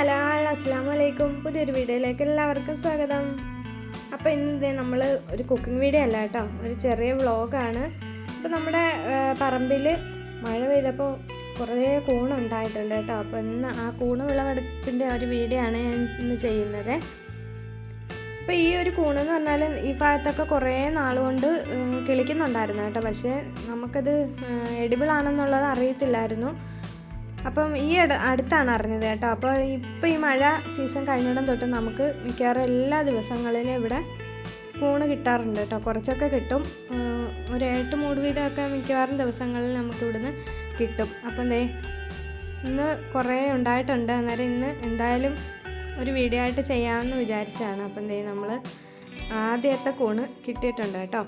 Hello അസ്സലാമു അലൈക്കും. പുതിയൊരു വീഡിയോയിലേക്ക് എല്ലാവർക്കും സ്വാഗതം. അപ്പോൾ ഇന്ന് നമ്മൾ ഒരു കുക്കിംഗ് വീഡിയോ അല്ല കേട്ടോ, ഒരു ചെറിയ വ്ളോഗാണ്. അപ്പോൾ നമ്മുടെ പറമ്പിൽ മഴ പെയ്തപ്പോൾ കുറേ കൂണുണ്ടായിട്ടുണ്ട് കേട്ടോ. അപ്പോൾ ഇന്ന് ആ കൂണ് വിളവെടുപ്പിൻ്റെ ഒരു വീഡിയോ ആണ് ഞാൻ ഇന്ന് ചെയ്യുന്നത്. അപ്പോൾ ഈ ഒരു കൂണെന്ന് പറഞ്ഞാൽ ഈ ഭാഗത്തൊക്കെ കുറേ നാളുകൊണ്ട് കിളിക്കുന്നുണ്ടായിരുന്നു കേട്ടോ. പക്ഷേ നമുക്കത് എഡിബിൾ ആണെന്നുള്ളത് അറിയത്തില്ലായിരുന്നു. അപ്പം ഈ അടുത്താണ് അറിഞ്ഞത് കേട്ടോ. അപ്പോൾ ഇപ്പോൾ ഈ മഴ സീസൺ കഴിഞ്ഞിടം തൊട്ട് നമുക്ക് മിക്കവാറും എല്ലാ ദിവസങ്ങളിലും ഇവിടെ കൂണ് കിട്ടാറുണ്ട് കേട്ടോ. കുറച്ചൊക്കെ കിട്ടും, ഒരു 8 മൂട് വീതമൊക്കെ മിക്കവാറും ദിവസങ്ങളിൽ നമുക്ക് ഇവിടുന്ന് കിട്ടും. അപ്പം ഇന്ന് കുറേ ഉണ്ടായിട്ടുണ്ട്. അന്നേരം ഇന്ന് എന്തായാലും ഒരു വീഡിയോ ആയിട്ട് ചെയ്യാമെന്ന് വിചാരിച്ചാണ്. അപ്പം നമ്മൾ ആദ്യത്തെ കൂണ് കിട്ടിയിട്ടുണ്ട് കേട്ടോ.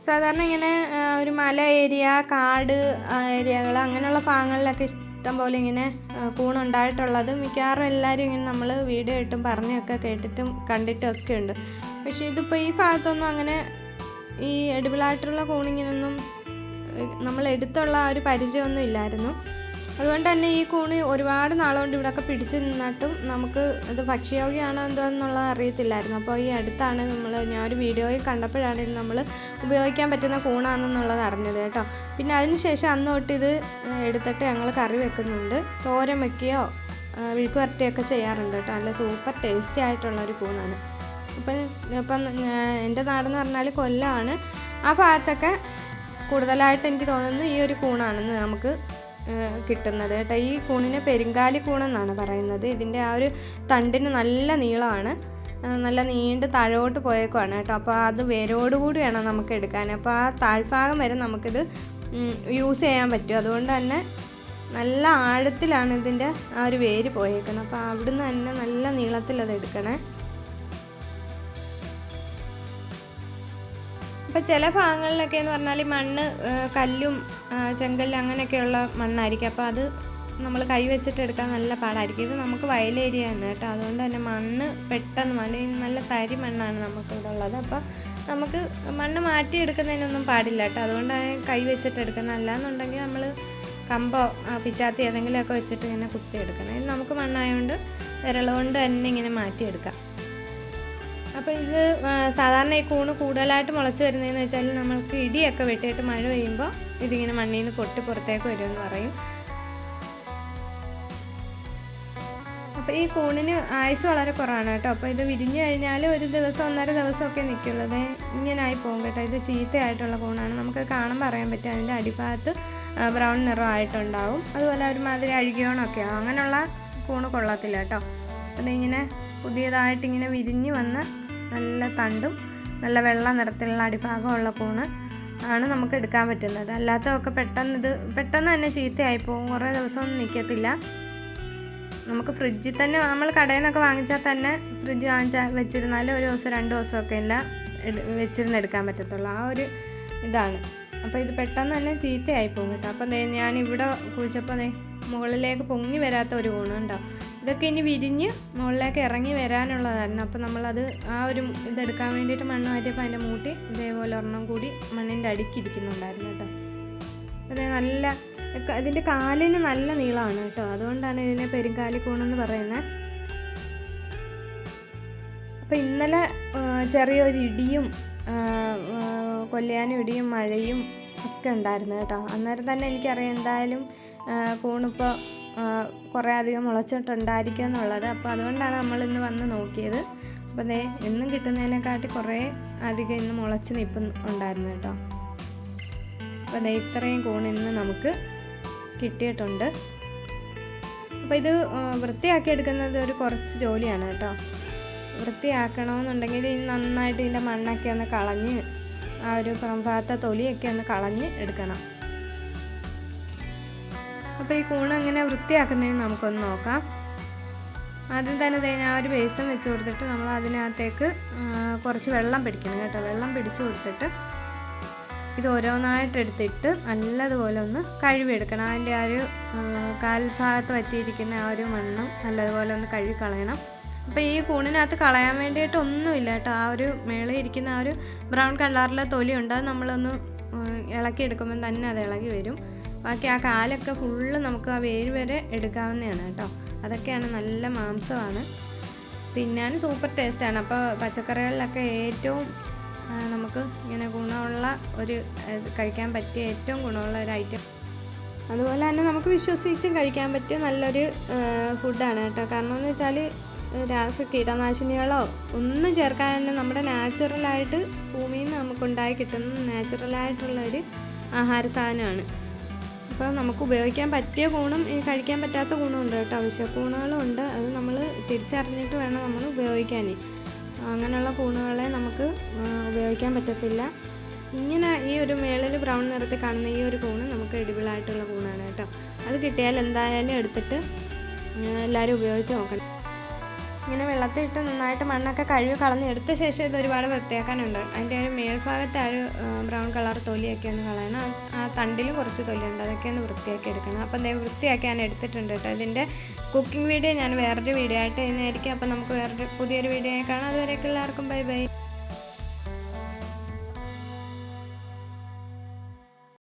സാധാരണ ഇങ്ങനെ ഒരു മല ഏരിയ, കാട് ഏരിയകൾ അങ്ങനെയുള്ള ഭാഗങ്ങളിലൊക്കെ ഇഷ്ടം പോലെ ഇങ്ങനെ കൂണുണ്ടായിട്ടുള്ളത് മിക്കവാറും എല്ലാവരും ഇങ്ങനെ നമ്മൾ വീഡിയോ ഇട്ടും പറഞ്ഞൊക്കെ കേട്ടിട്ടും കണ്ടിട്ടും ഒക്കെ ഉണ്ട്. പക്ഷേ ഇതിപ്പോൾ ഈ ഭാഗത്തൊന്നും അങ്ങനെ ഈ എഡിബിളായിട്ടുള്ള കൂണിങ്ങനൊന്നും നമ്മൾ എടുത്തുള്ള ആ ഒരു പരിചയമൊന്നും ഇല്ലായിരുന്നു. അതുകൊണ്ട് തന്നെ ഈ കൂണ് ഒരുപാട് നാളുകൊണ്ട് ഇവിടെയൊക്കെ പിടിച്ച് നിന്നിട്ടും നമുക്ക് ഇത് ഭക്ഷ്യയോഗ്യമാണോ എന്തോ എന്നുള്ളത് അറിയത്തില്ലായിരുന്നു. അപ്പോൾ ഈ അടുത്താണ് ഞാനൊരു വീഡിയോയിൽ കണ്ടപ്പോഴാണ് ഇത് നമ്മൾ ഉപയോഗിക്കാൻ പറ്റുന്ന കൂണാണെന്നുള്ളത് അറിഞ്ഞത് കേട്ടോ. പിന്നെ അതിന് ശേഷം അന്ന് തൊട്ട് ഇത് എടുത്തിട്ട് ഞങ്ങൾ കറി വെക്കുന്നുണ്ട്, തോരൻ വയ്ക്കുകയോ വിഴുക്ക് വരട്ടുകയൊക്കെ ചെയ്യാറുണ്ട് കേട്ടോ. നല്ല സൂപ്പർ ടേസ്റ്റി ആയിട്ടുള്ളൊരു കൂണാണ്. ഇപ്പം എൻ്റെ നാടെന്ന് പറഞ്ഞാൽ കൊല്ലമാണ്. ആ ഭാഗത്തൊക്കെ കൂടുതലായിട്ട് എനിക്ക് തോന്നുന്നു ഈ ഒരു കൂണാണെന്ന് നമുക്ക് കിട്ടുന്നത് കേട്ടോ. ഈ കൂണിനെ പെരുങ്കാലി കൂണെന്നാണ് പറയുന്നത്. ഇതിൻ്റെ ആ ഒരു തണ്ടിന് നല്ല നീളമാണ്, നല്ല നീണ്ട് താഴോട്ട് പോയേക്കുവാണ് കേട്ടോ. അപ്പോൾ അത് വേരോടുകൂടി വേണം നമുക്ക് എടുക്കാൻ. അപ്പോൾ ആ താഴ്ഭാഗം വരെ നമുക്കിത് യൂസ് ചെയ്യാൻ പറ്റും. അതുകൊണ്ട് തന്നെ നല്ല ആഴത്തിലാണ് ഇതിൻ്റെ ആ ഒരു വേര് പോയേക്കുന്നത്. അപ്പോൾ അവിടുന്ന് തന്നെ നല്ല നീളത്തിൽ അത് എടുക്കണേ. അപ്പോൾ ചില ഭാഗങ്ങളിലൊക്കെ എന്ന് പറഞ്ഞാൽ ഈ മണ്ണ് കല്ലും ചെങ്കല്ലും അങ്ങനെയൊക്കെയുള്ള മണ്ണായിരിക്കും. അപ്പോൾ അത് നമ്മൾ കൈ വെച്ചിട്ട് എടുക്കാൻ നല്ല പാടായിരിക്കും. ഇത് നമുക്ക് വയലേരിയയാണ് കേട്ടോ. അതുകൊണ്ട് തന്നെ മണ്ണ് പെട്ടെന്ന് നല്ല തരി മണ്ണാണ് നമുക്കിവിടെ ഉള്ളത്. അപ്പോൾ നമുക്ക് മണ്ണ് മാറ്റിയെടുക്കുന്നതിനൊന്നും പാടില്ല കേട്ടോ. അതുകൊണ്ടാണ് കൈ വെച്ചിട്ട് എടുക്കുന്നത്. അല്ലാന്നുണ്ടെങ്കിൽ നമ്മൾ കമ്പോ പിച്ചാത്തി ഏതെങ്കിലുമൊക്കെ വെച്ചിട്ട് ഇങ്ങനെ കുത്തിയെടുക്കണം. ഇത് നമുക്ക് മണ്ണായതുകൊണ്ട് വിരലുകൊണ്ട് തന്നെ ഇങ്ങനെ മാറ്റിയെടുക്കാം. അപ്പോൾ ഇത് സാധാരണ ഈ കൂണ് കൂടുതലായിട്ട് മുളച്ച് വരുന്നതെന്ന് വെച്ചാൽ നമ്മൾക്ക് ഇടിയൊക്കെ വെട്ടിയിട്ട് മഴ പെയ്യുമ്പോൾ ഇതിങ്ങനെ മണ്ണിൽ നിന്ന് പൊട്ടി പുറത്തേക്ക് വരുമെന്ന് പറയും. അപ്പോൾ ഈ കൂണിന് ആയുസ് വളരെ കുറവാണ് കേട്ടോ. അപ്പോൾ ഇത് വിരിഞ്ഞു കഴിഞ്ഞാൽ ഒരു ദിവസം 1.5 ദിവസമൊക്കെ നിൽക്കുള്ളത് ഇങ്ങനെ ആയി പോകും കേട്ടോ. ഇത് ചീത്തയായിട്ടുള്ള കൂണാണ്. നമുക്ക് കാണുമ്പോൾ അറിയാൻ പറ്റും. അതിൻ്റെ അടിഭാഗത്ത് ബ്രൗൺ നിറമായിട്ടുണ്ടാവും. അതുപോലെ ഒരുമാതിരി അഴുകിയോണമൊക്കെ ആവും. അങ്ങനെയുള്ള കൂണ് കൊള്ളത്തില്ല കേട്ടോ. അതിങ്ങനെ പുതിയതായിട്ടിങ്ങനെ വിരിഞ്ഞ് വന്ന് നല്ല തണ്ടും നല്ല വെള്ള നിറത്തിലുള്ള അടിഭാഗമുള്ള കൂണ് ആണ് നമുക്ക് എടുക്കാൻ പറ്റുന്നത്. അല്ലാത്തതൊക്കെ പെട്ടെന്ന് തന്നെ ചീത്തയായിപ്പോവും, കുറേ ദിവസമൊന്നും നിൽക്കത്തില്ല. നമുക്ക് ഫ്രിഡ്ജിൽ തന്നെ നമ്മൾ കടയിൽ നിന്നൊക്കെ വാങ്ങിച്ചാൽ തന്നെ ഫ്രിഡ്ജ് വെച്ചിരുന്നാൽ ഒരു ദിവസം 2 ദിവസമൊക്കെ എല്ലാം വെച്ചിരുന്നെടുക്കാൻ പറ്റത്തുള്ളൂ. ആ ഒരു ഇതാണ്. അപ്പോൾ ഇത് പെട്ടെന്ന് തന്നെ ചീത്തയായിപ്പോവും കേട്ടോ. അപ്പോൾ ഞാനിവിടെ കുഴിച്ചപ്പോൾ മുകളിലേക്ക് പൊങ്ങി വരാത്ത ഒരു കൂണുണ്ടോ. ഇതൊക്കെ ഇനി വിരിഞ്ഞ് മുകളിലേക്ക് ഇറങ്ങി വരാനുള്ളതായിരുന്നു. അപ്പോൾ നമ്മളത് ആ ഒരു ഇതെടുക്കാൻ വേണ്ടിയിട്ട് മണ്ണ് മാറ്റിയപ്പോൾ അതിൻ്റെ മൂട്ടി ഇതേപോലെ ഒരെണ്ണം കൂടി മണ്ണിൻ്റെ അടിക്കിരിക്കുന്നുണ്ടായിരുന്നു കേട്ടോ. അതെ, നല്ല ഇതിൻ്റെ കാലിന് നല്ല നീളമാണ് കേട്ടോ. അതുകൊണ്ടാണ് ഇതിനെ പെരുങ്കാലി കൂണെന്ന് പറയുന്നത്. അപ്പോൾ ഇന്നലെ ചെറിയൊരു ഇടിയും കൊല്ലാനും ഇടിയും മഴയും ഒക്കെ ഉണ്ടായിരുന്നു കേട്ടോ. അന്നേരം തന്നെ എനിക്കറിയാം എന്തായാലും കൂണിപ്പോൾ കുറേ അധികം മുളച്ചിട്ടുണ്ടായിരിക്കും എന്നുള്ളത്. അപ്പോൾ അതുകൊണ്ടാണ് നമ്മളിന്ന് വന്ന് നോക്കിയത്. അപ്പോൾ എന്നും കിട്ടുന്നതിനെക്കാട്ടി കുറേ അധികം ഇന്ന് മുളച്ച് ഉണ്ടായിരുന്നു കേട്ടോ. അപ്പോൾ ഇത്രയും കൂൺ ഇന്ന് നമുക്ക് കിട്ടിയിട്ടുണ്ട്. അപ്പോൾ ഇത് വൃത്തിയാക്കി എടുക്കുന്നത് ഒരു കുറച്ച് ജോലിയാണ് കേട്ടോ. വൃത്തിയാക്കണമെന്നുണ്ടെങ്കിൽ നന്നായിട്ട് ഇതിൻ്റെ മണ്ണൊക്കെ ഒന്ന് കളഞ്ഞ് ആ ഒരു ഭാഗത്തെ തൊലിയൊക്കെ ഒന്ന് കളഞ്ഞ് എടുക്കണം. അപ്പോൾ ഈ കൂണ് എങ്ങനെ വൃത്തിയാക്കുന്നതെന്ന് നമുക്കൊന്ന് നോക്കാം. ആദ്യം തന്നെ ഞാൻ ഒരു ബേസിൻ വെച്ച് കൊടുത്തിട്ട് നമ്മൾ അതിനകത്തേക്ക് കുറച്ച് വെള്ളം പിടിക്കണം കേട്ടോ. വെള്ളം പിടിച്ച് കൊടുത്തിട്ട് ഇത് ഓരോന്നായിട്ട് എടുത്തിട്ട് നല്ലതുപോലെ ഒന്ന് കഴുകിയെടുക്കണം. അതിൻ്റെ ആ ഒരു കാൽഭാഗത്ത് പറ്റിയിരിക്കുന്ന ആ ഒരു മണ്ണും നല്ലതുപോലെ ഒന്ന് കഴുകി കളയണം. അപ്പോൾ ഈ കൂണിനകത്ത് കളയാൻ വേണ്ടിയിട്ടൊന്നുമില്ല കേട്ടോ. ആ ഒരു മേളിൽ ഇരിക്കുന്ന ആ ഒരു ബ്രൗൺ കളറിലെ തൊലിയുണ്ട്. അത് നമ്മളൊന്ന് ഇളക്കിയെടുക്കുമ്പോൾ തന്നെ അത് ഇളകി വരും. ബാക്കി ആ കാലൊക്കെ ഫുള്ള് നമുക്ക് ആ വേര് വരെ എടുക്കാവുന്നതാണ് കേട്ടോ. അതൊക്കെയാണ് നല്ല മാംസമാണ്, തിന്നാൻ സൂപ്പർ ടേസ്റ്റാണ്. അപ്പോൾ പച്ചക്കറികളിലൊക്കെ ഏറ്റവും നമുക്ക് ഇങ്ങനെ ഗുണമുള്ള ഒരു കഴിക്കാൻ പറ്റിയ ഏറ്റവും ഗുണമുള്ള ഒരു ഐറ്റം, അതുപോലെ തന്നെ നമുക്ക് വിശ്വസിച്ചും കഴിക്കാൻ പറ്റിയ നല്ലൊരു ഫുഡാണ് കേട്ടോ. കാരണം എന്ന് വെച്ചാൽ കീടനാശിനികളോ ഒന്നും ചേർക്കാൻ തന്നെ നമ്മുടെ നാച്ചുറലായിട്ട് ഭൂമിയിൽ നിന്ന് നമുക്കുണ്ടായി കിട്ടുന്ന നാച്ചുറലായിട്ടുള്ളൊരു ആഹാര സാധനമാണ്. അപ്പോൾ നമുക്ക് ഉപയോഗിക്കാൻ പറ്റിയ ഗുണം കഴിക്കാൻ പറ്റാത്ത ഗുണമുണ്ട് കേട്ടോ, വിഷഗുണങ്ങളും ഉണ്ട്. അത് നമ്മൾ തിരിച്ചറിഞ്ഞിട്ട് വേണം നമ്മൾ ഉപയോഗിക്കാൻ. അങ്ങനെയുള്ള കൂണുകളെ നമുക്ക് ഉപയോഗിക്കാൻ പറ്റത്തില്ല. ഇങ്ങനെ ഈ ഒരു മേളിൽ ബ്രൗൺ നിറത്തിൽ കാണുന്ന ഈ ഒരു കൂണ് നമുക്ക് എഡിബിളായിട്ടുള്ള കൂണാണ് കേട്ടോ. അത് കിട്ടിയാൽ എന്തായാലും എടുത്തിട്ട് എല്ലാവരും ഉപയോഗിച്ച് നോക്കണം. ഇങ്ങനെ വെള്ളത്തിലിട്ട് നന്നായിട്ട് മണ്ണൊക്കെ കഴുകി കളഞ്ഞെടുത്ത ശേഷം ഇത് ഒരുപാട് വൃത്തിയാക്കാനുണ്ട്. അതിൻ്റെ ഒരു മേൽഭാഗത്തെ ആ ഒരു ബ്രൗൺ കളർ തൊലിയൊക്കെ ഒന്ന് കളയണം. ആ തണ്ടിലും കുറച്ച് തൊലിയുണ്ട്, അതൊക്കെ ഒന്ന് വൃത്തിയാക്കി എടുക്കണം. അപ്പം എന്താ വൃത്തിയാക്കി ഞാൻ എടുത്തിട്ടുണ്ട് കേട്ടോ. ഇതിൻ്റെ കുക്കിംഗ് വീഡിയോ ഞാൻ വേറൊരു വീഡിയോ ആയിട്ട് ചെയ്യുന്നതായിരിക്കും. അപ്പം നമുക്ക് വേറൊരു പുതിയൊരു വീഡിയോ കാണാം. അതുവരെയൊക്കെ എല്ലാവർക്കും ബൈ ബൈ.